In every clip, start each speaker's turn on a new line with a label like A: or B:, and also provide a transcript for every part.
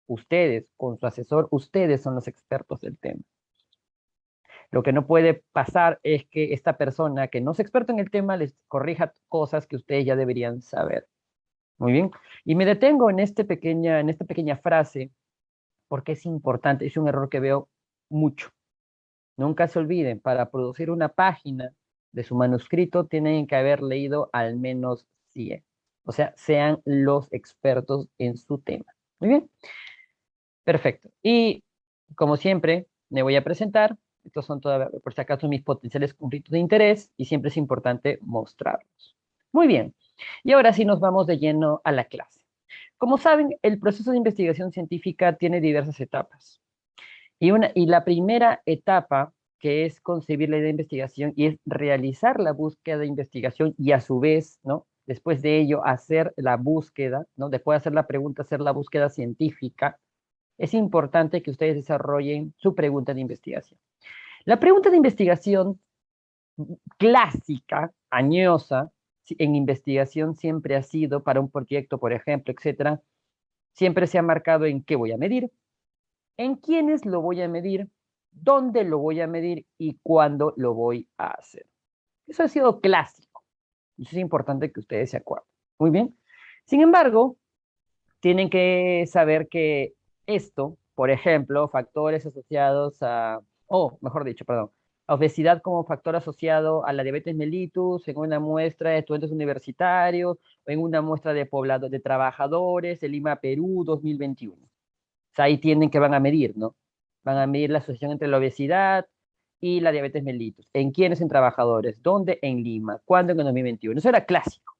A: ustedes, con su asesor, ustedes son los expertos del tema. Lo que no puede pasar es que esta persona que no es experta en el tema les corrija cosas que ustedes ya deberían saber. Muy bien. Y me detengo en esta pequeña frase porque es importante, es un error que veo mucho. Nunca se olviden, para producir una página de su manuscrito tienen que haber leído al menos 100. O sea, sean los expertos en su tema. Muy bien, perfecto. Y como siempre, me voy a presentar. Estos son todas, por si acaso, mis potenciales conflictos de interés y siempre es importante mostrarlos. Muy bien. Y ahora sí nos vamos de lleno a la clase. Como saben, el proceso de investigación científica tiene diversas etapas. Y la primera etapa, que es concebir la idea de investigación y es realizar la búsqueda de investigación y a su vez, ¿no? Después de ello, hacer la búsqueda, ¿no? Después de hacer la pregunta, hacer la búsqueda científica, es importante que ustedes desarrollen su pregunta de investigación. La pregunta de investigación clásica, añosa, en investigación siempre ha sido para un proyecto, por ejemplo, etcétera, siempre se ha marcado en qué voy a medir, en quiénes lo voy a medir, dónde lo voy a medir y cuándo lo voy a hacer. Eso ha sido clásico. Eso es importante que ustedes se acuerden. Muy bien. Sin embargo, tienen que saber que esto, por ejemplo, factores asociados a, o mejor dicho, perdón, a obesidad como factor asociado a la diabetes mellitus en una muestra de estudiantes universitarios o en una muestra de poblados de trabajadores de Lima, Perú, 2021. O sea, ahí tienen que van a medir, ¿no? Van a medir la asociación entre la obesidad y la diabetes mellitus. ¿En quiénes? En trabajadores. ¿Dónde? En Lima. ¿Cuándo? En el 2021. Eso era clásico.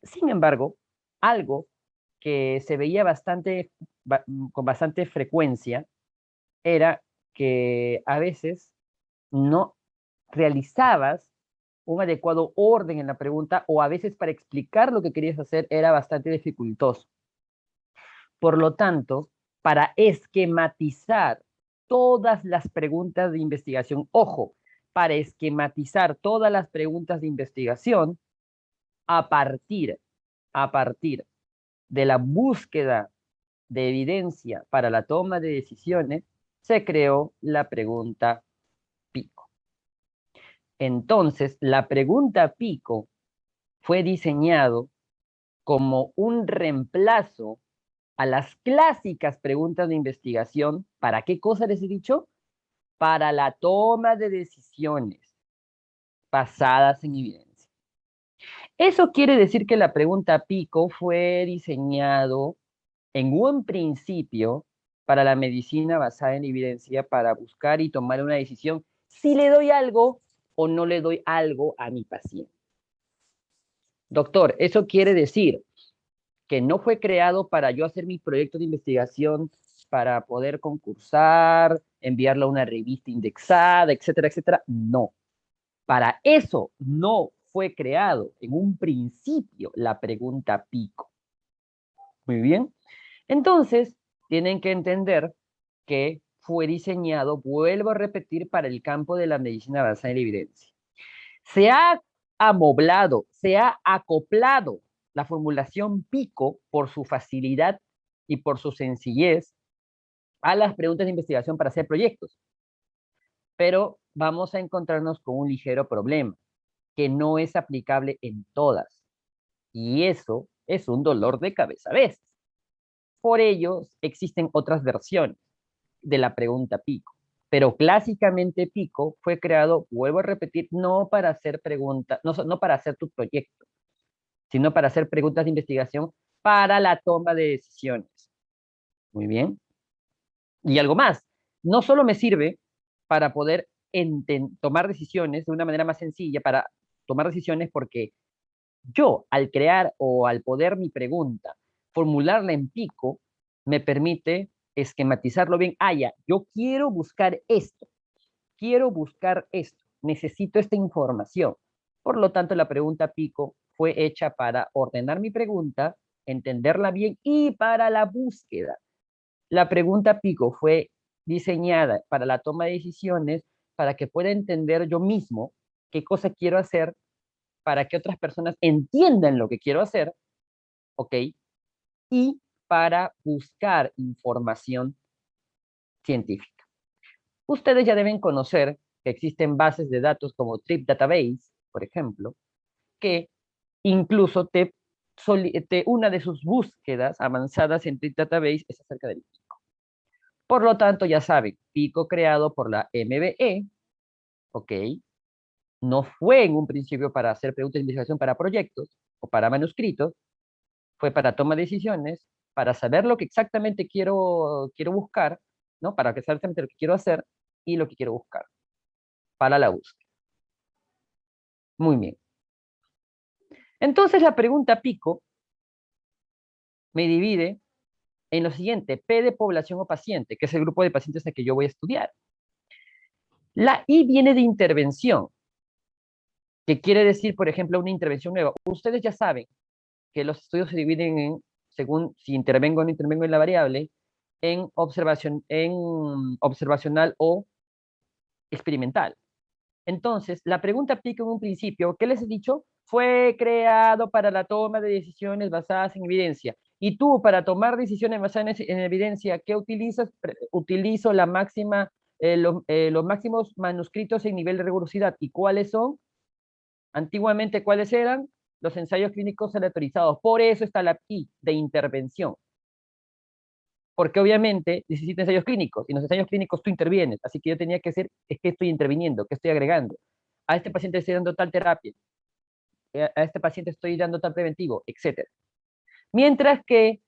A: Sin embargo, algo que se veía con bastante frecuencia era que a veces no realizabas un adecuado orden en la pregunta o a veces para explicar lo que querías hacer era bastante dificultoso. Por lo tanto, para esquematizar todas las preguntas de investigación, ojo, para esquematizar todas las preguntas de investigación a partir, a partir de la búsqueda de evidencia para la toma de decisiones, se creó la pregunta pico. Entonces, la pregunta pico fue diseñado como un reemplazo a las clásicas preguntas de investigación. ¿Para qué cosa les he dicho? Para la toma de decisiones basadas en evidencia. Eso quiere decir que la pregunta pico fue diseñado en un principio para la medicina basada en evidencia para buscar y tomar una decisión si le doy algo o no le doy algo a mi paciente. Doctor, eso quiere decir que no fue creado para yo hacer mi proyecto de investigación para poder concursar, enviarlo a una revista indexada, etcétera, etcétera. No. Para eso no fue creado en un principio la pregunta pico. Muy bien. Entonces, tienen que entender que fue diseñado, vuelvo a repetir, para el campo de la medicina basada en evidencia. Se ha amoblado, se ha acoplado la formulación pico por su facilidad y por su sencillez a las preguntas de investigación para hacer proyectos. Pero vamos a encontrarnos con un ligero problema, que no es aplicable en todas. Y eso es un dolor de cabeza a veces. Por ello, existen otras versiones de la pregunta pico. Pero clásicamente pico fue creado, vuelvo a repetir, no para hacer preguntas, no para hacer tu proyecto, sino para hacer preguntas de investigación para la toma de decisiones. Muy bien. Y algo más, no solo me sirve para poder tomar decisiones de una manera más sencilla, para tomar decisiones porque yo, al crear o al poder mi pregunta, formularla en pico, me permite esquematizarlo bien. Ah, ya, yo quiero buscar esto, necesito esta información. Por lo tanto, la pregunta pico fue hecha para ordenar mi pregunta, entenderla bien y para la búsqueda. La pregunta pico fue diseñada para la toma de decisiones, para que pueda entender yo mismo qué cosa quiero hacer, para que otras personas entiendan lo que quiero hacer, ¿ok? Y para buscar información científica. Ustedes ya deben conocer que existen bases de datos como Trip Database, por ejemplo, que incluso una de sus búsquedas avanzadas en Trip Database es acerca del pico. Por lo tanto, ya saben, pico creado por la MBE, ¿ok? No fue en un principio para hacer preguntas de investigación para proyectos o para manuscritos, fue para toma de decisiones, para saber lo que exactamente quiero buscar, ¿no? Para que exactamente lo que quiero hacer y lo que quiero buscar para la búsqueda. Muy bien. Entonces la pregunta pico me divide en lo siguiente: P de población o paciente, que es el grupo de pacientes al que yo voy a estudiar. La I viene de intervención, que quiere decir, por ejemplo, una intervención nueva. Ustedes ya saben que los estudios se dividen en, según si intervengo o no intervengo en la variable, en observacional o experimental. Entonces, la pregunta pico en un principio, ¿qué les he dicho? Fue creado para la toma de decisiones basadas en evidencia. Y tú, para tomar decisiones basadas en evidencia, ¿qué utilizas? Utilizo la máxima, los máximos manuscritos en nivel de rigurosidad. ¿Y cuáles son? Antiguamente, ¿cuáles eran? Los ensayos clínicos aleatorizados. Por eso está la I de intervención. Porque obviamente necesita ensayos clínicos, y en los ensayos clínicos tú intervienes, así que yo tenía que decir, es que estoy interviniendo, que estoy agregando. A este paciente estoy dando tal terapia, a este paciente estoy dando tal preventivo, etc. Mientras que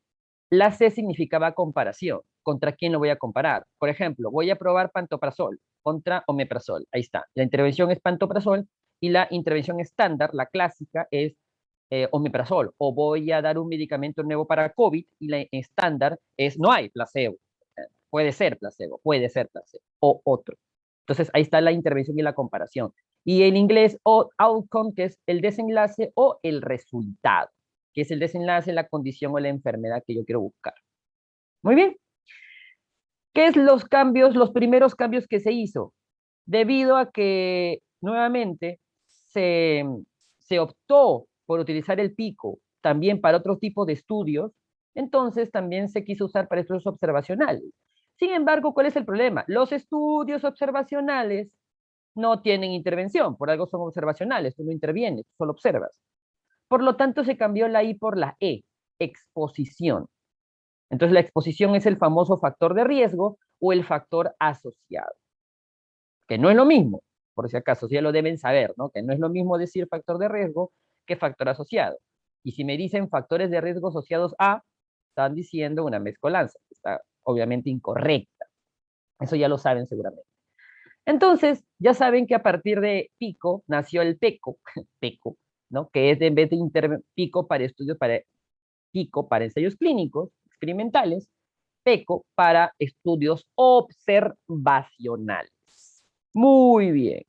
A: la C significaba comparación. ¿Contra quién lo voy a comparar? Por ejemplo, voy a probar pantoprazol contra omeprazol. Ahí está. La intervención es pantoprazol y la intervención estándar, la clásica, es omeprazol. O voy a dar un medicamento nuevo para COVID y la estándar es no hay placebo. Puede ser placebo, puede ser placebo o otro. Entonces ahí está la intervención y la comparación. Y en inglés, outcome, que es el desenlace o el resultado, que es el desenlace, la condición o la enfermedad que yo quiero buscar. Muy bien. ¿Qué es los cambios, los primeros cambios que se hizo? Debido a que nuevamente se, se optó por utilizar el pico también para otro tipo de estudios, entonces también se quiso usar para estudios observacionales. Sin embargo, ¿cuál es el problema? Los estudios observacionales no tienen intervención, por algo son observacionales, tú no intervienes, solo observas. Por lo tanto, se cambió la I por la E, exposición. Entonces, la exposición es el famoso factor de riesgo o el factor asociado, que no es lo mismo, por si acaso, ya lo deben saber, ¿no? Que no es lo mismo decir factor de riesgo que factor asociado. Y si me dicen factores de riesgo asociados a, están diciendo una mezcolanza, que está obviamente incorrecta. Eso ya lo saben seguramente. Entonces, ya saben que a partir de pico nació el PECO, PECO, ¿no? Que es en vez de pico para estudios, para pico para ensayos clínicos, experimentales, PECO para estudios observacionales. Muy bien.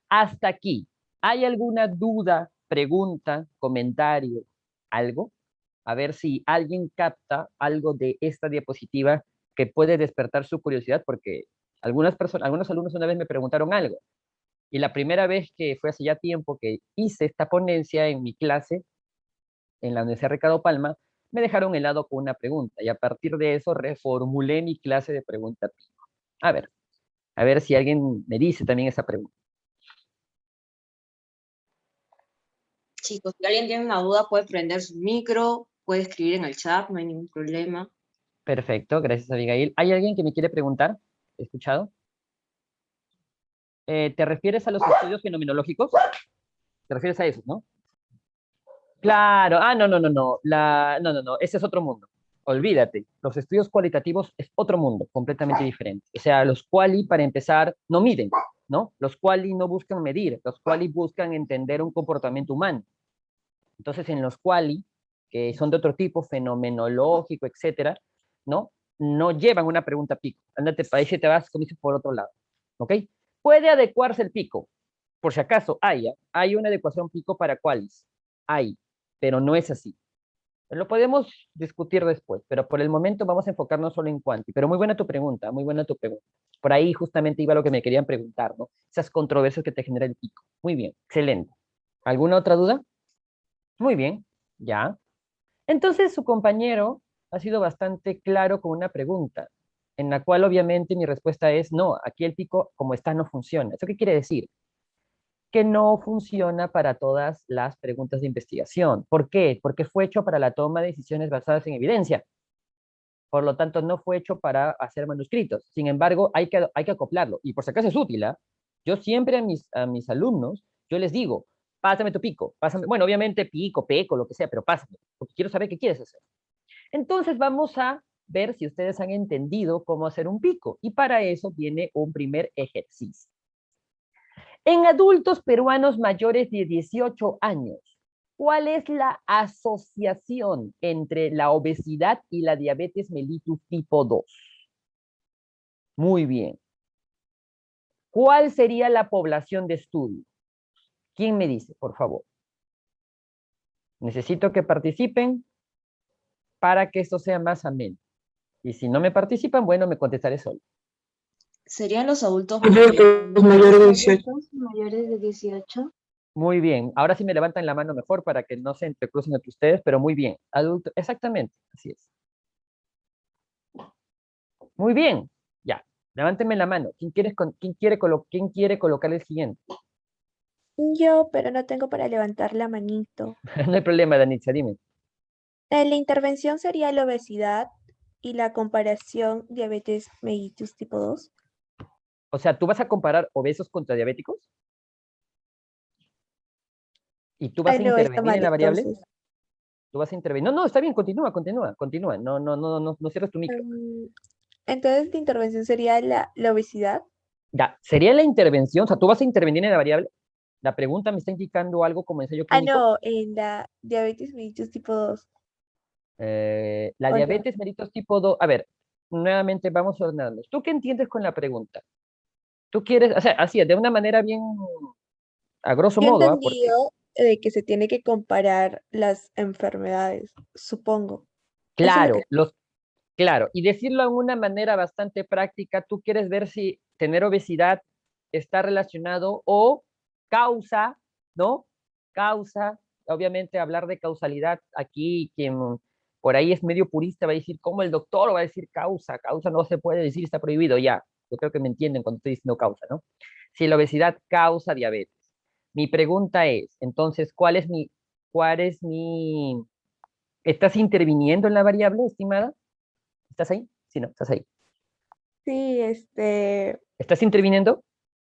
A: Hasta aquí. ¿Hay alguna duda, pregunta, comentario, algo? A ver si alguien capta algo de esta diapositiva que puede despertar su curiosidad, porque algunos alumnos una vez me preguntaron algo. Y la primera vez que fue hace ya tiempo que hice esta ponencia en mi clase en la Universidad Ricardo Palma, me dejaron helado con una pregunta. Y a partir de eso reformulé mi clase de pregunta pico. A ver si alguien me dice también esa pregunta.
B: Chicos, si alguien tiene una duda puede prender su micro, puede escribir en el chat, no hay ningún problema.
A: Perfecto, gracias Abigail. ¿Hay alguien que me quiere preguntar? ¿He escuchado? ¿Te refieres a los estudios fenomenológicos? ¿Te refieres a esos, no? Claro, no, ese es otro mundo. Olvídate, los estudios cualitativos es otro mundo, completamente diferente. O sea, los quali, para empezar, no miden, ¿no? Los quali no buscan medir, los quali buscan entender un comportamiento humano. Entonces, en los quali, que son de otro tipo, fenomenológico, etcétera, ¿no? No llevan una pregunta pico. Ándate, para ahí te vas, como dices, por otro lado, ¿ok? Puede adecuarse el pico, por si acaso hay una adecuación pico para qualis, hay, pero no es así. Lo podemos discutir después, pero por el momento vamos a enfocarnos solo en quanti. Pero muy buena tu pregunta, muy buena tu pregunta. Por ahí justamente iba lo que me querían preguntar, ¿no? Esas controversias que te genera el pico. Muy bien, excelente. ¿Alguna otra duda? Muy bien, ya. Entonces su compañero, ha sido bastante claro con una pregunta, en la cual obviamente mi respuesta es no, aquí el pico como está no funciona. ¿Eso qué quiere decir? Que no funciona para todas las preguntas de investigación. ¿Por qué? Porque fue hecho para la toma de decisiones basadas en evidencia. Por lo tanto, no fue hecho para hacer manuscritos. Sin embargo, hay que acoplarlo. Y por si acaso es útil, ¿ah? Yo siempre a mis alumnos, yo les digo, pásame tu pico, pásame, bueno, obviamente pico, peco, lo que sea, pero pásame, porque quiero saber qué quieres hacer. Entonces vamos a ver si ustedes han entendido cómo hacer un pico. Y para eso viene un primer ejercicio. En adultos peruanos mayores de 18 años, ¿cuál es la asociación entre la obesidad y la diabetes mellitus tipo 2? Muy bien. ¿Cuál sería la población de estudio? ¿Quién me dice, por favor? Necesito que participen para que esto sea más ameno. Y si no me participan, bueno, me contestaré solo.
B: ¿Serían los adultos
C: Adultos mayores de 18.
D: Adultos mayores de 18.
A: Muy bien. Ahora sí me levantan la mano mejor para que no se entrecrucen entre ustedes, pero muy bien. Adulto, exactamente, así es. Muy bien. Ya. Levántenme la mano. ¿Quién quiere colocar el siguiente?
D: Yo, pero no tengo para levantar la manito.
A: No hay problema, Danitza, dime.
D: La intervención sería la obesidad y la comparación diabetes mellitus tipo 2.
A: O sea, ¿tú vas a comparar obesos contra diabéticos? ¿Y tú vas a
D: No, está
A: intervenir en
D: mal
A: la variable?
D: entonces.
A: ¿Tú vas a intervenir? No, no, está bien, continúa. No, no, no, no, no cierres tu micro.
D: Entonces la intervención sería la obesidad.
A: Ya, ¿sería la intervención? O sea, ¿tú vas a intervenir en la variable? La pregunta me está indicando algo como ensayo clínico.
D: No, en la diabetes mellitus tipo 2.
A: La
D: ¿O no?
A: diabetes mellitus tipo 2. A ver, nuevamente vamos a ordenarnos. ¿Tú qué entiendes con la pregunta? Tú quieres, o sea, así, de una manera bien, a grosso
D: Yo he
A: modo, ¿ah? Porque,
D: entendido de que se tiene que comparar las enfermedades, supongo. Eso es lo que...
A: claro, claro, y decirlo de una manera bastante práctica, tú quieres ver si tener obesidad está relacionado o causa, ¿no? Causa, obviamente hablar de causalidad, aquí quien por ahí es medio purista va a decir, ¿cómo el doctor va a decir causa? Causa no se puede decir, está prohibido, ya. Yo creo que me entienden cuando estoy diciendo causa, ¿no? Si la obesidad causa diabetes. Mi pregunta es, entonces, ¿estás interviniendo en la variable, estimada? ¿Estás ahí? Sí, no, estás ahí.
D: Sí,
A: ¿Estás interviniendo?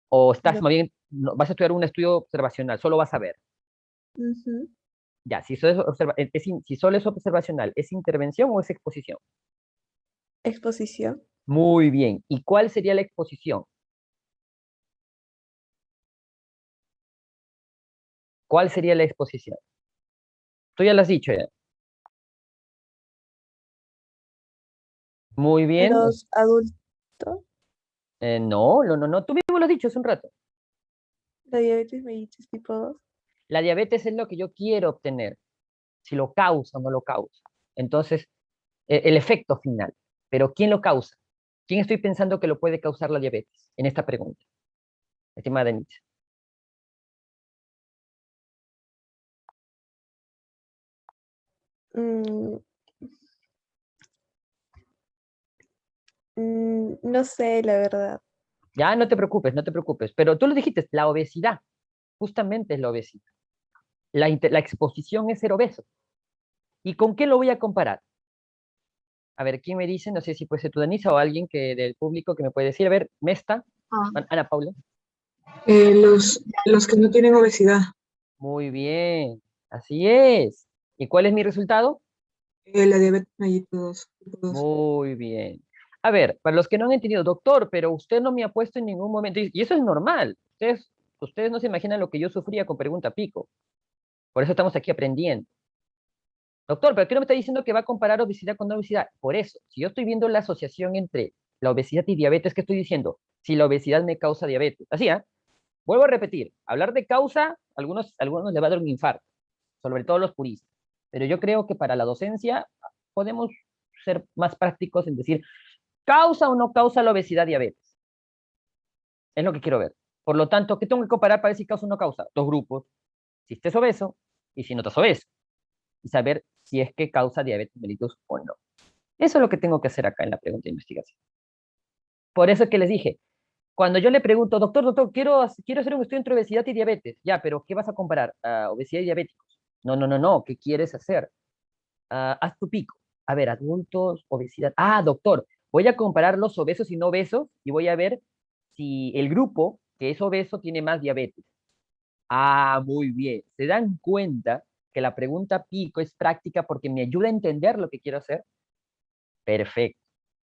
A: ¿O estás
D: no.
A: más bien, vas a estudiar un estudio observacional? Solo vas a ver.
D: Ujú.
A: Ya, si solo es observacional, ¿es intervención o es exposición?
D: Exposición.
A: Muy bien. ¿Y cuál sería la exposición? ¿Cuál sería la exposición? Tú ya lo has dicho ya. Muy bien.
D: Los adultos,
A: No, no, no, no. Tú mismo lo has dicho hace un rato.
D: la diabetes mellitus tipo 2.
A: La diabetes es lo que yo quiero obtener, si lo causa o no lo causa. Entonces, el efecto final. Pero ¿quién lo causa? ¿Quién estoy pensando que lo puede causar la diabetes en esta pregunta? Estimada Denise.
D: Mm, no sé, la verdad.
A: Ya, no te preocupes, no te preocupes. Pero tú lo dijiste, la obesidad. Justamente es la obesidad. La exposición es ser obeso. ¿Y con qué lo voy a comparar? A ver, ¿quién me dice? No sé si puede ser tú, Denise, o alguien del público que me puede decir. A ver, Mesta, Ana Paula.
C: Los que no tienen obesidad.
A: Muy bien, así es. ¿Y cuál es mi resultado?
C: La diabetes mellitus tipo 2.
A: Muy bien. A ver, para los que no han entendido, doctor, pero usted no me ha puesto en ningún momento, y eso es normal. Ustedes no se imaginan lo que yo sufría con pregunta pico. Por eso estamos aquí aprendiendo. Doctor, pero ¿qué no me está diciendo que va a comparar obesidad con no obesidad? Por eso, si yo estoy viendo la asociación entre la obesidad y diabetes, ¿qué estoy diciendo? Si la obesidad me causa diabetes. Así, ¿ah? Vuelvo a repetir, hablar de causa, algunos les va a dar un infarto, sobre todo los puristas. Pero yo creo que para la docencia podemos ser más prácticos en decir, ¿causa o no causa la obesidad diabetes? Es lo que quiero ver. Por lo tanto, ¿qué tengo que comparar para ver si causa o no causa? Dos grupos, si estés obeso y si no estás obeso. Y saber si es que causa diabetes mellitus o no. Eso es lo que tengo que hacer acá en la pregunta de investigación. Por eso es que les dije, cuando yo le pregunto, doctor, quiero hacer un estudio entre obesidad y diabetes. Ya, pero ¿qué vas a comparar? Obesidad y diabéticos. No. ¿Qué quieres hacer? Haz tu pico. A ver, adultos, obesidad. Doctor, voy a comparar los obesos y no obesos y voy a ver si el grupo que es obeso tiene más diabetes. Muy bien. ¿Se dan cuenta que la pregunta pico es práctica porque me ayuda a entender lo que quiero hacer? Perfecto.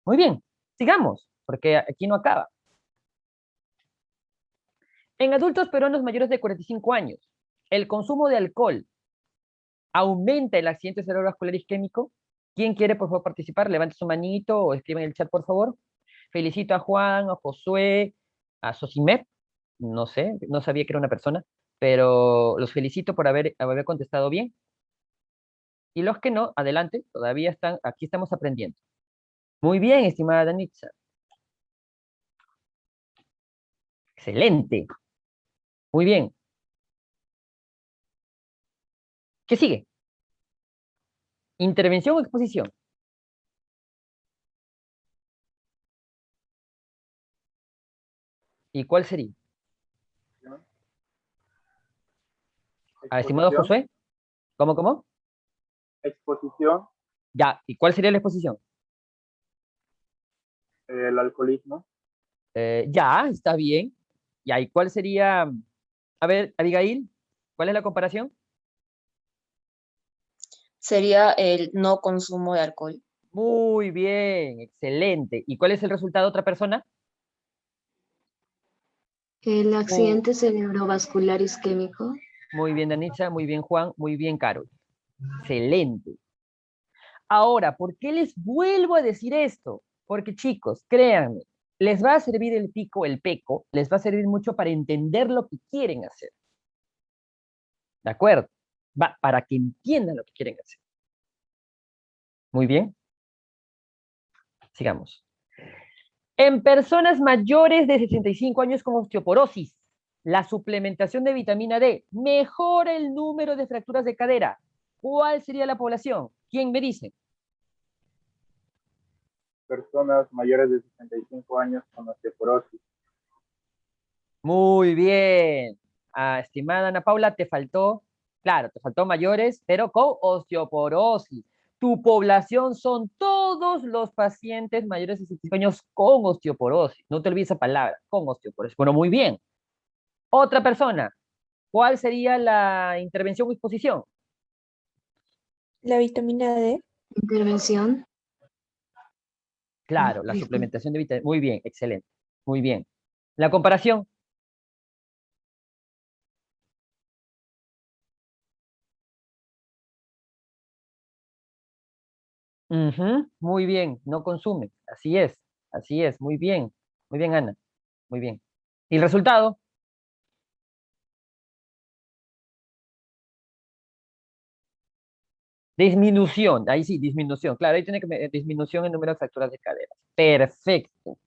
A: Muy bien, sigamos, porque aquí no acaba. En adultos peruanos mayores de 45 años, ¿el consumo de alcohol aumenta el accidente cerebrovascular isquémico? ¿Quién quiere, por favor, participar? Levante su manito o escriba en el chat, por favor. Felicito a Juan, a Josué, a Sosimep. No sé, no sabía que era una persona, pero los felicito por haber contestado bien. Y los que no, adelante, todavía están, aquí estamos aprendiendo. Muy bien, estimada Danitza. Excelente. Muy bien. ¿Qué sigue? ¿Intervención o exposición? ¿Y cuál sería? Estimado
E: Exposición.
A: Josué. ¿Cómo?
E: Exposición,
A: Ya, ¿y cuál sería la exposición?
E: el alcoholismo,
A: Ya, está bien. Ya, ¿y cuál sería? A ver, Abigail, ¿cuál es la comparación?
B: Sería el no consumo de alcohol.
A: Muy bien, excelente. ¿Y cuál es el resultado de otra persona?
F: El accidente cerebrovascular isquémico.
A: Muy bien, Danitza, muy bien, Juan, muy bien, Carol. Excelente. Ahora, ¿por qué les vuelvo a decir esto? Porque chicos, créanme, les va a servir el pico, el peco, les va a servir mucho para entender lo que quieren hacer. ¿De acuerdo? Para que entiendan lo que quieren hacer. Muy bien. Sigamos. En personas mayores de 65 años con osteoporosis, la suplementación de vitamina D mejora el número de fracturas de cadera. ¿Cuál sería la población? ¿Quién me dice?
E: personas mayores de 65 años con osteoporosis.
A: Muy bien. Estimada Ana Paula, te faltó mayores, pero con osteoporosis. Tu población son todos los pacientes mayores de 65 años con osteoporosis. No te olvides esa palabra, con osteoporosis. Bueno, muy bien. Otra persona, ¿cuál sería la intervención o exposición?
D: La vitamina D.
F: Intervención.
A: Claro, la suplementación de vitamina. Muy bien, excelente. Muy bien. La comparación. Muy bien, no consume. Así es, muy bien, Ana, muy bien. ¿Y el resultado? Disminución, ahí sí, disminución, claro, ahí tiene que disminución en número de fracturas de cadera. Perfecto.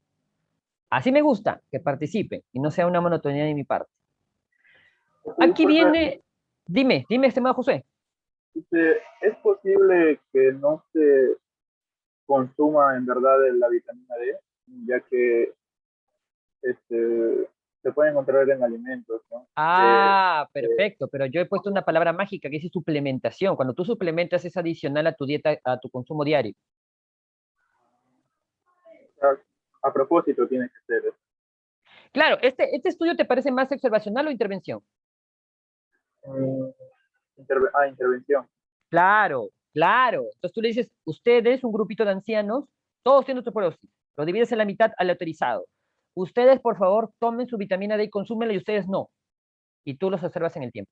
A: Así me gusta, que participen y no sea una monotonía de mi parte. Aquí viene, dime, estimado José.
E: ¿Es posible que no se consuma en verdad la vitamina D, ya que se puede encontrar en alimentos, ¿no?
A: Perfecto, pero yo he puesto una palabra mágica que dice suplementación. Cuando tú suplementas es adicional a tu dieta, a tu consumo diario.
E: A propósito tiene que ser.
A: Claro, ¿este estudio te parece más observacional o intervención?
E: Intervención.
A: Claro. Entonces tú le dices, ustedes, un grupito de ancianos, todos tienen osteoporosis, lo divides en la mitad aleatorizado. Ustedes, por favor, tomen su vitamina D y consúmenla y ustedes no. Y tú los observas en el tiempo.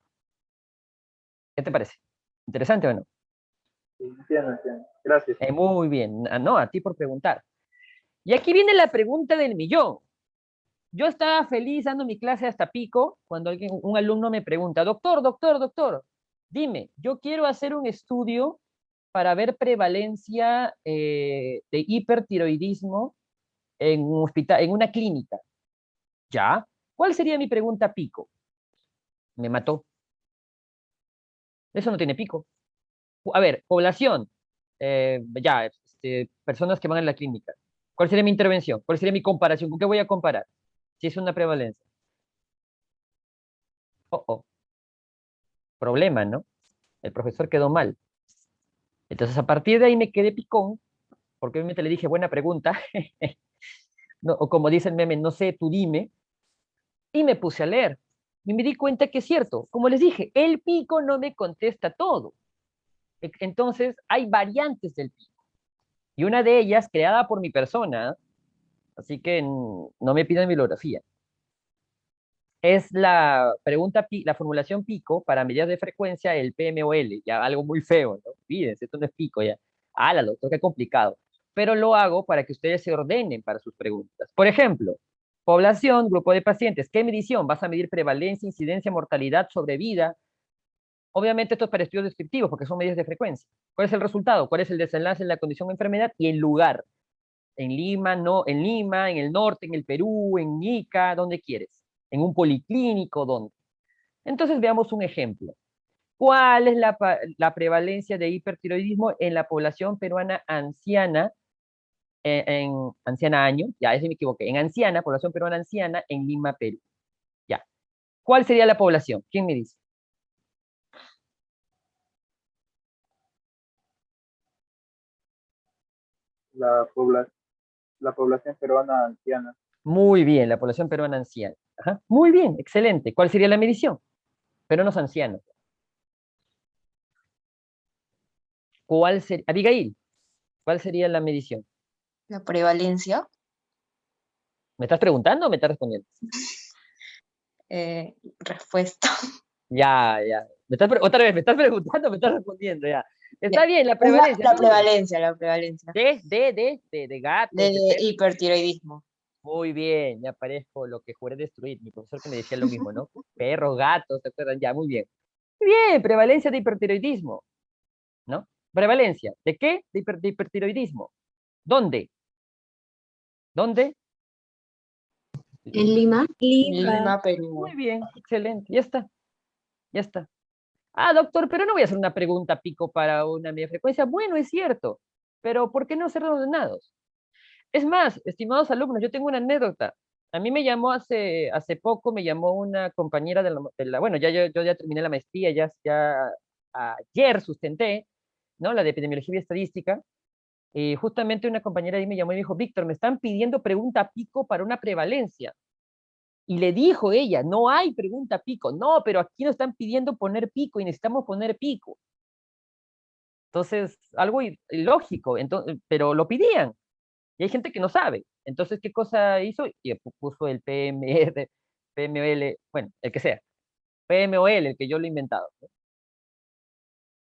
A: ¿Qué te parece? ¿Interesante o no?
E: Sí, entiendo. Gracias.
A: Muy bien. No, a ti por preguntar. Y aquí viene la pregunta del millón. Yo estaba feliz dando mi clase hasta pico cuando un alumno me pregunta, doctor, dime, yo quiero hacer un estudio para ver prevalencia de hipertiroidismo en un hospital, en una clínica. ¿Ya? ¿Cuál sería mi pregunta pico? Me mató. Eso no tiene pico. A ver, población. Ya, personas que van a la clínica. ¿Cuál sería mi intervención? ¿Cuál sería mi comparación? ¿Con qué voy a comparar? Si es una prevalencia. Oh, problema, ¿no? El profesor quedó mal. Entonces, a partir de ahí me quedé picón, porque obviamente le dije, buena pregunta, no, o como dice el meme, no sé, tú dime, y me puse a leer. Y me di cuenta que es cierto, como les dije, el pico no me contesta todo. Entonces, hay variantes del pico. Y una de ellas, creada por mi persona, así que no me pidan bibliografía, es la pregunta, la formulación pico para medidas de frecuencia, el PMOL, ya algo muy feo, ¿no? Fíjense, esto no es pico ya. Álalo, esto es complicado. Pero lo hago para que ustedes se ordenen para sus preguntas. Por ejemplo, población, grupo de pacientes. ¿Qué medición? Vas a medir prevalencia, incidencia, mortalidad, sobrevida. Obviamente esto es para estudios descriptivos porque son medidas de frecuencia. ¿Cuál es el resultado? ¿Cuál es el desenlace en la condición de enfermedad y el lugar? En Lima, no, en Lima, en el norte, en el Perú, en Ica, donde quieres. En un policlínico, ¿dónde? Entonces veamos un ejemplo. ¿Cuál es la prevalencia de hipertiroidismo en la población peruana anciana, en anciana año? Ya, ese me equivoqué. En anciana, población peruana anciana, en Lima, Perú. Ya. ¿Cuál sería la población? ¿Quién me dice?
E: La, la población peruana anciana.
A: Muy bien, la población peruana anciana. Ajá. Muy bien, excelente. ¿Cuál sería la medición? Peruanos ancianos. ¿Cuál sería? Abigail, ¿cuál sería la medición?
B: La prevalencia,
A: ¿Me estás preguntando o me estás respondiendo?
B: respuesta.
A: Ya, ya. Otra vez, ¿me estás preguntando o me estás respondiendo? Ya. Está bien, la
B: Es
A: prevalencia.
B: la
A: Muy bien.
B: prevalencia, la prevalencia.
A: De gatos,
B: De
A: de perros.
B: hipertiroidismo.
A: Muy bien, ya parezco lo que juré destruir. Mi profesor que me decía lo mismo, ¿no? Perros, gatos, ¿se acuerdan? Ya, muy bien. Muy bien, prevalencia de hipertiroidismo, ¿no? Prevalencia. ¿De qué? De hipertiroidismo. ¿Dónde? ¿Dónde?
F: En Lima,
D: Lima.
B: Lima, Perú.
A: Muy bien, excelente. Ya está, ya está. Ah, doctor, pero no voy a hacer una pregunta pico para una media frecuencia. Bueno, es cierto, pero ¿por qué no ser ordenados? Es más, estimados alumnos, yo tengo una anécdota. A mí me llamó hace poco, me llamó una compañera bueno, yo ya terminé la maestría, ya ayer sustenté, ¿no? La de epidemiología y estadística, y justamente una compañera ahí me llamó y me dijo, Víctor, me están pidiendo pregunta pico para una prevalencia. Y le dijo ella, no hay pregunta pico. No, pero aquí nos están pidiendo poner pico y necesitamos poner pico. Entonces, algo ilógico, entonces, pero lo pidían. Y hay gente que no sabe. Entonces, ¿qué cosa hizo? Y puso el PMR, PML, bueno, el que sea. PMOL, el que yo lo he inventado, ¿no?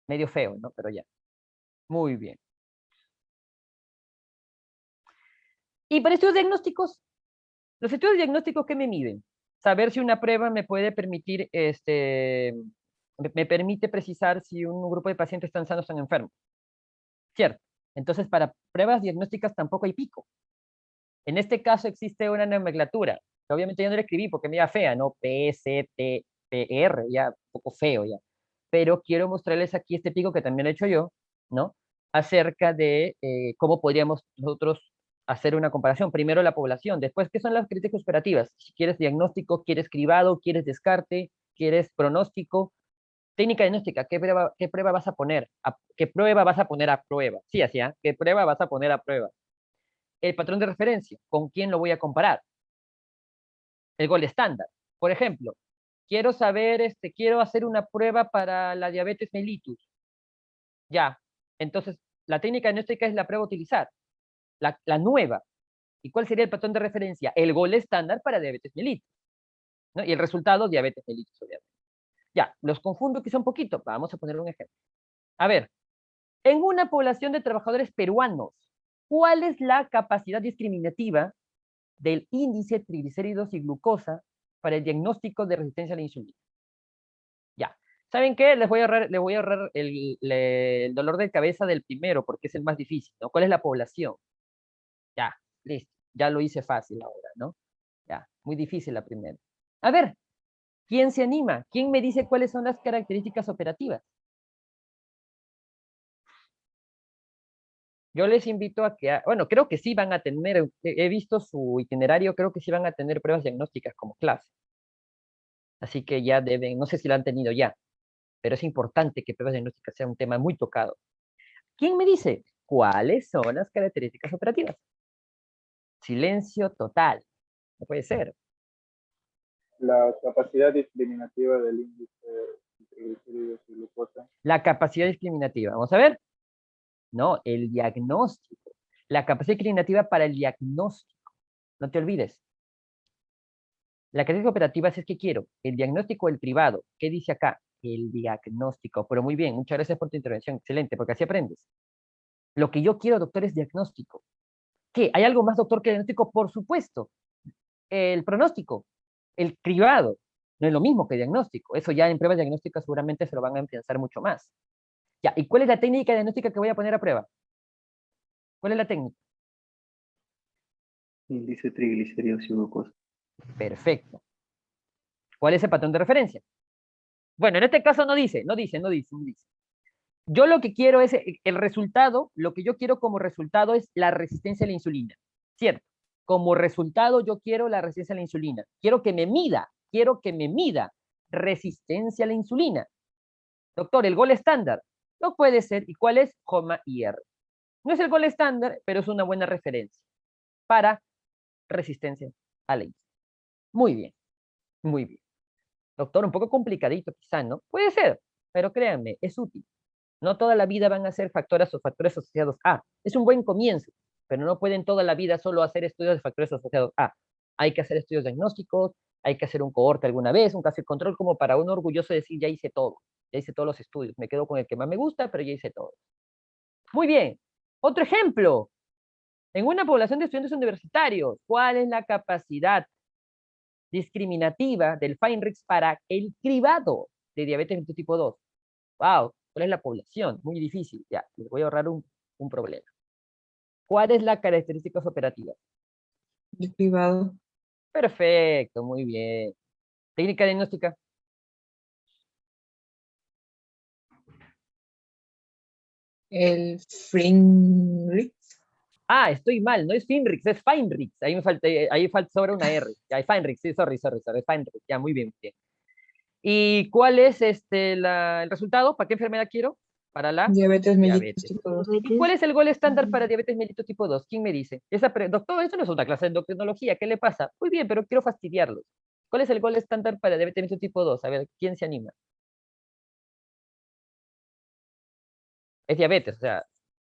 A: Medio feo, ¿no? Pero ya. Muy bien. Y para estudios diagnósticos, los estudios diagnósticos, ¿qué me miden? Saber si una prueba me puede permitir, me permite precisar si un grupo de pacientes están sanos o están enfermos. ¿Cierto? Entonces, para pruebas diagnósticas tampoco hay pico. En este caso existe una nomenclatura, que obviamente yo no la escribí porque me iba fea, ¿no? P, C, T, P, R, ya, un poco feo ya. Pero quiero mostrarles aquí este pico que también he hecho yo, ¿no? Acerca de cómo podríamos nosotros hacer una comparación. Primero la población, después, ¿qué son las críticas operativas? Si quieres diagnóstico, quieres cribado, quieres descarte, quieres pronóstico. Técnica diagnóstica, qué prueba vas a poner? ¿Qué prueba vas a poner a prueba? Sí, así, ¿ah? ¿Qué prueba vas a poner a prueba? El patrón de referencia, ¿con quién lo voy a comparar? El gol estándar. Por ejemplo, quiero saber, quiero hacer una prueba para la diabetes mellitus. Ya, entonces, la técnica diagnóstica es la prueba a utilizar, la nueva. ¿Y cuál sería el patrón de referencia? El gol estándar para diabetes mellitus, ¿no? Y el resultado, diabetes mellitus, obviamente. Ya, los confundo quizá un poquito. Vamos a poner un ejemplo. A ver, en una población de trabajadores peruanos, ¿cuál es la capacidad discriminativa del índice triglicéridos y glucosa para el diagnóstico de resistencia a la insulina? Ya. ¿Saben qué? Les voy a ahorrar el dolor de cabeza del primero, porque es el más difícil, ¿no? ¿Cuál es la población? Ya, listo. Ya lo hice fácil ahora, ¿no? Ya, muy difícil la primera. A ver, ¿quién se anima? ¿Quién me dice cuáles son las características operativas? Yo les invito a que, bueno, creo que sí van a tener, he visto su itinerario, creo que sí van a tener pruebas diagnósticas como clase. Así que ya deben, no sé si la han tenido ya, pero es importante que pruebas diagnósticas sea un tema muy tocado. ¿Quién me dice cuáles son las características operativas? Silencio total. No puede ser.
E: La capacidad discriminativa del índice de triglicéridos y glucosa.
A: La capacidad discriminativa. Vamos a ver. No, el diagnóstico. La capacidad discriminativa para el diagnóstico. No te olvides. La característica operativa es que quiero el diagnóstico del privado. ¿Qué dice acá? El diagnóstico. Pero muy bien, muchas gracias por tu intervención. Excelente, porque así aprendes. Lo que yo quiero, doctor, es diagnóstico. ¿Qué? ¿Hay algo más, doctor, que diagnóstico? Por supuesto. El pronóstico, el cribado, no es lo mismo que diagnóstico. Eso ya en pruebas diagnósticas seguramente se lo van a pensar mucho más. Ya, ¿y cuál es la técnica diagnóstica que voy a poner a prueba? ¿Cuál es la técnica?
G: Índice de triglicéridos y glucosa.
A: Perfecto. ¿Cuál es el patrón de referencia? Bueno, en este caso no dice. Yo lo que quiero es el resultado, lo que yo quiero como resultado es la resistencia a la insulina, ¿cierto? Como resultado yo quiero la resistencia a la insulina. Quiero que me mida resistencia a la insulina. Doctor, el gol estándar no puede ser. ¿Y cuál es? IR. No es el gol estándar, pero es una buena referencia para resistencia a la insulina. Muy bien, muy bien. Doctor, un poco complicadito quizá, ¿no? Puede ser, pero créanme, es útil. No toda la vida van a ser factores o factores asociados a. Es un buen comienzo, pero no pueden toda la vida solo hacer estudios de factores asociados a. Hay que hacer estudios diagnósticos, hay que hacer un cohorte alguna vez, un caso de control, como para uno orgulloso decir, ya hice todo, ya hice todos los estudios, me quedo con el que más me gusta, pero ya hice todo. Muy bien. Otro ejemplo. En una población de estudiantes universitarios, ¿cuál es la capacidad discriminativa del Feinrich para el cribado de diabetes tipo 2? Wow, ¿cuál es la población? Muy difícil. Ya, les voy a ahorrar un problema. ¿Cuál es la característica operativa?
C: El privado.
A: Perfecto, muy bien. Técnica diagnóstica.
C: El Fringrich.
A: Ah, estoy mal, no es Feinrich, es Feinrich. Ahí falta sobre una R. Ya, es Feinrich, sí, sorry, Feinrich. Ya, muy bien, muy bien. ¿Y cuál es el resultado? ¿Para qué enfermedad quiero? Para la
C: Diabetes mellitus
A: diabetes.
C: tipo 2.
A: ¿Y cuál es el gol estándar para diabetes mellitus tipo 2? ¿Quién me dice? Doctor, esto no es una clase de endocrinología, ¿qué le pasa? Muy bien, pero quiero fastidiarlos. ¿Cuál es el gol estándar para diabetes mellitus tipo 2? A ver, ¿quién se anima? Es diabetes, o sea,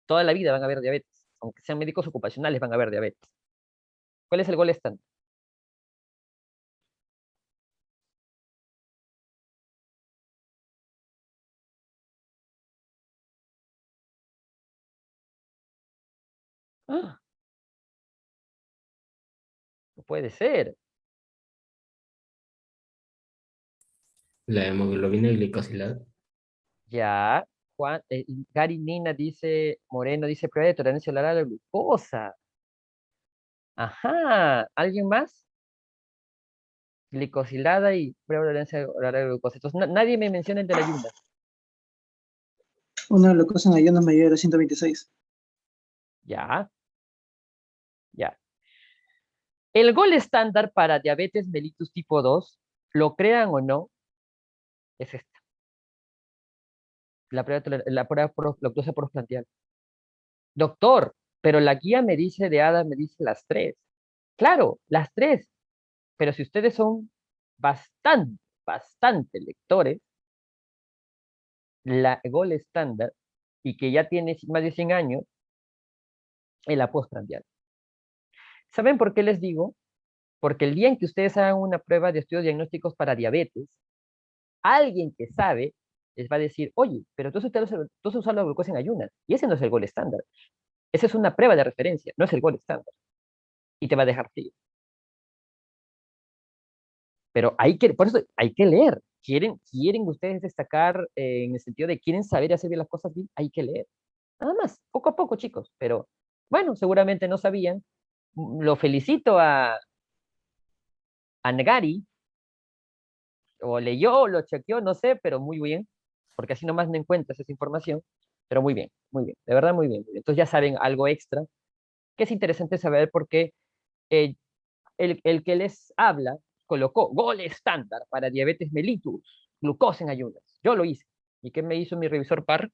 A: toda la vida van a haber diabetes. Aunque sean médicos ocupacionales, van a haber diabetes. ¿Cuál es el gol estándar? ¡Ah! No puede ser.
H: La hemoglobina glicosilada.
A: Ya, Gary Nina dice, Moreno dice prueba de tolerancia oral a la glucosa. Ajá, ¿alguien más? Glicosilada y prueba de tolerancia oral a la glucosa. Entonces, nadie me menciona el de la ayuda.
G: Una glucosa en ayunas mayor a 126.
A: Ya, ya. El gol estándar para diabetes mellitus tipo 2, lo crean o no, es esta. La prueba por lactosa postprandial. Doctor, pero la guía me dice de Ada, me dice las 3. Claro, las 3. Pero si ustedes son bastante lectores, la gol estándar, y que ya tiene más de 100 años, es la postprandial. ¿Saben por qué les digo? Porque el día en que ustedes hagan una prueba de estudios diagnósticos para diabetes, alguien que sabe les va a decir, oye, pero tú has usado la glucosa en ayunas, y ese no es el gol estándar. Esa es una prueba de referencia, no es el gol estándar. Y te va a dejar frío. Pero por eso hay que leer. ¿Quieren ustedes destacar en el sentido de quieren saber y hacer bien las cosas bien? Hay que leer. Nada más, poco a poco, chicos. Pero bueno, seguramente no sabían. Lo felicito a Negari, o leyó, o lo chequeó, no sé, pero muy bien, porque así nomás no encuentras esa información. Pero muy bien, de verdad muy bien. Entonces ya saben algo extra, que es interesante saber porque eh, el que les habla colocó gol estándar para diabetes mellitus, glucosa en ayunas. Yo lo hice. ¿Y qué me hizo mi revisor par?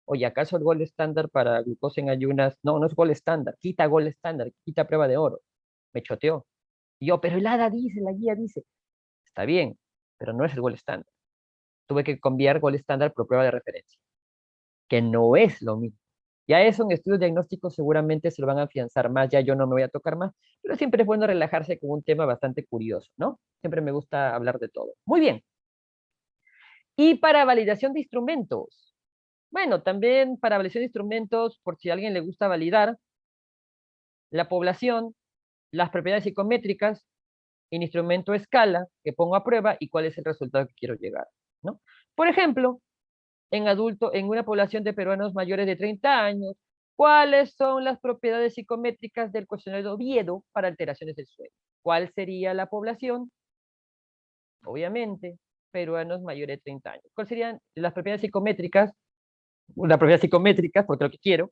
A: Oye, ¿acaso el gol estándar para glucosa en ayunas? No, no es gol estándar. Quita gol estándar, quita prueba de oro. Me choteó. Y yo, pero el ADA dice, la guía dice. Está bien, pero no es el gol estándar. Tuve que cambiar gol estándar por prueba de referencia, que no es lo mismo. Ya eso en estudios diagnósticos seguramente se lo van a afianzar más, ya yo no me voy a tocar más, pero siempre es bueno relajarse con un tema bastante curioso, ¿no? Siempre me gusta hablar de todo. Muy bien. Y para validación de instrumentos. Bueno, también para validación de instrumentos, por si a alguien le gusta validar, la población, las propiedades psicométricas, el instrumento escala que pongo a prueba y cuál es el resultado que quiero llegar, ¿no? Por ejemplo, en una población de peruanos mayores de 30 años, ¿cuáles son las propiedades psicométricas del cuestionario de Oviedo para alteraciones del sueño? ¿Cuál sería la población? Obviamente, peruanos mayores de 30 años. ¿Cuáles serían las propiedades psicométricas? Las propiedades psicométricas, porque lo que quiero.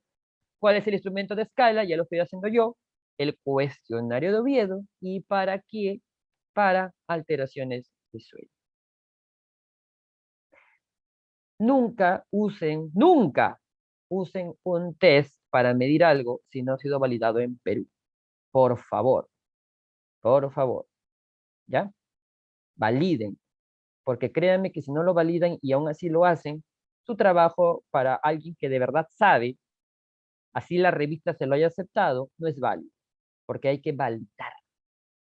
A: ¿Cuál es el instrumento de escala? Ya lo estoy haciendo yo. El cuestionario de Oviedo. ¿Y para qué? Para alteraciones de sueño. Nunca usen un test para medir algo si no ha sido validado en Perú. Por favor, ¿ya? Validen, porque créanme que si no lo validan y aún así lo hacen, su trabajo para alguien que de verdad sabe, así la revista se lo haya aceptado, no es válido, porque hay que validar.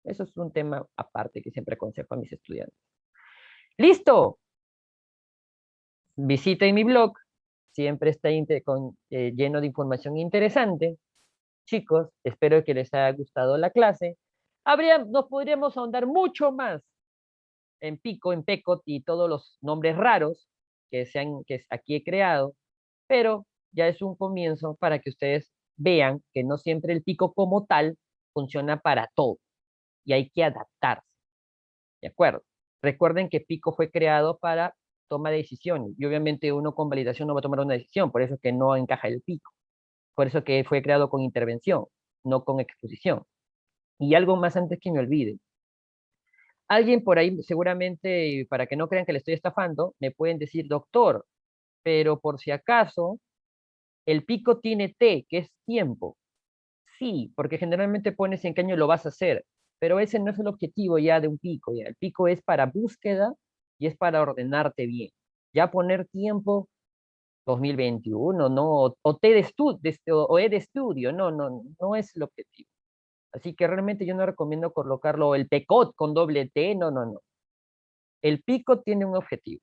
A: Eso es un tema aparte que siempre aconsejo a mis estudiantes. ¡Listo! Visiten mi blog, siempre está lleno de información interesante. Chicos, espero que les haya gustado la clase. Nos podríamos ahondar mucho más en Pico, en Pecot y todos los nombres raros que aquí he creado, pero ya es un comienzo para que ustedes vean que no siempre el Pico como tal funciona para todo y hay que adaptarse. ¿De acuerdo? Recuerden que Pico fue creado para toma de decisiones y obviamente uno con validación no va a tomar una decisión, por eso es que no encaja el Pico. Por eso que fue creado con intervención, no con exposición. Y algo más antes que me olvide. Alguien por ahí, seguramente, para que no crean que le estoy estafando, me pueden decir, doctor, pero por si acaso, el pico tiene T, que es tiempo. Sí, porque generalmente pones en qué año lo vas a hacer, pero ese no es el objetivo ya de un pico. Ya. El pico es para búsqueda y es para ordenarte bien. Ya poner tiempo 2021, no, o T de o E de estudio, no es el objetivo. Así que realmente yo no recomiendo colocarlo el PECOT con doble T, no. El pico tiene un objetivo,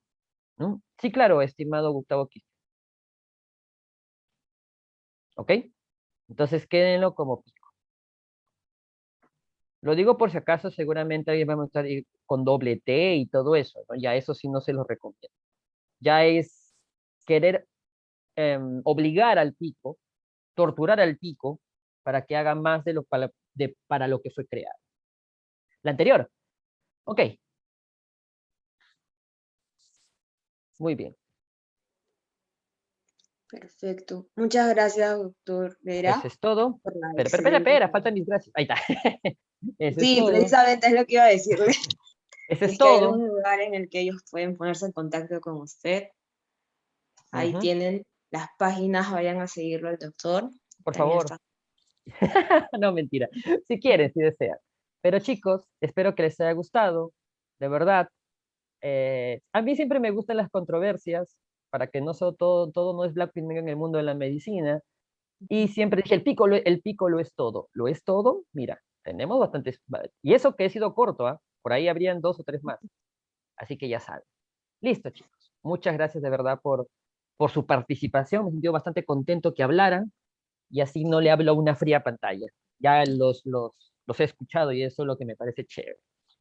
A: ¿no? Sí, claro, estimado Gustavo Quispe. ¿Ok? Entonces quédenlo como pico. Lo digo por si acaso, seguramente alguien va a estar con doble T y todo eso, ¿no? Ya eso sí no se lo recomiendo. Ya es querer obligar al pico, torturar al pico, para que haga más de para lo que fue creado. La anterior. Ok. Muy bien.
B: Perfecto. Muchas gracias, doctor Vera,
A: Eso es todo.
B: por la
A: Espera,
B: excelente
A: faltan mis gracias. Ahí está. Eso es
B: Sí,
A: todo.
B: precisamente es lo que iba a decirle.
A: Eso es
B: Es que hay
A: todo.
B: un lugar en el que ellos pueden ponerse en contacto con usted. Ahí
A: Ujú.
B: tienen las páginas, vayan a seguirlo al doctor.
A: Por
B: También
A: favor.
B: está.
A: No, mentira. Si quieren, si desean. Pero chicos, espero que les haya gustado. De verdad. A mí siempre me gustan las controversias, para que no todo no es blanco y negro en el mundo de la medicina. Y siempre dije, el pico lo es todo. ¿Lo es todo? Mira, tenemos bastantes. Y eso que he sido corto, ¿ah? Por ahí habrían 2 o 3 más. Así que ya saben. Listo, chicos. Muchas gracias de verdad por su participación. Me sentí bastante contento que hablaran y así no le hablo a una fría pantalla. Ya los he escuchado y eso es lo que me parece chévere.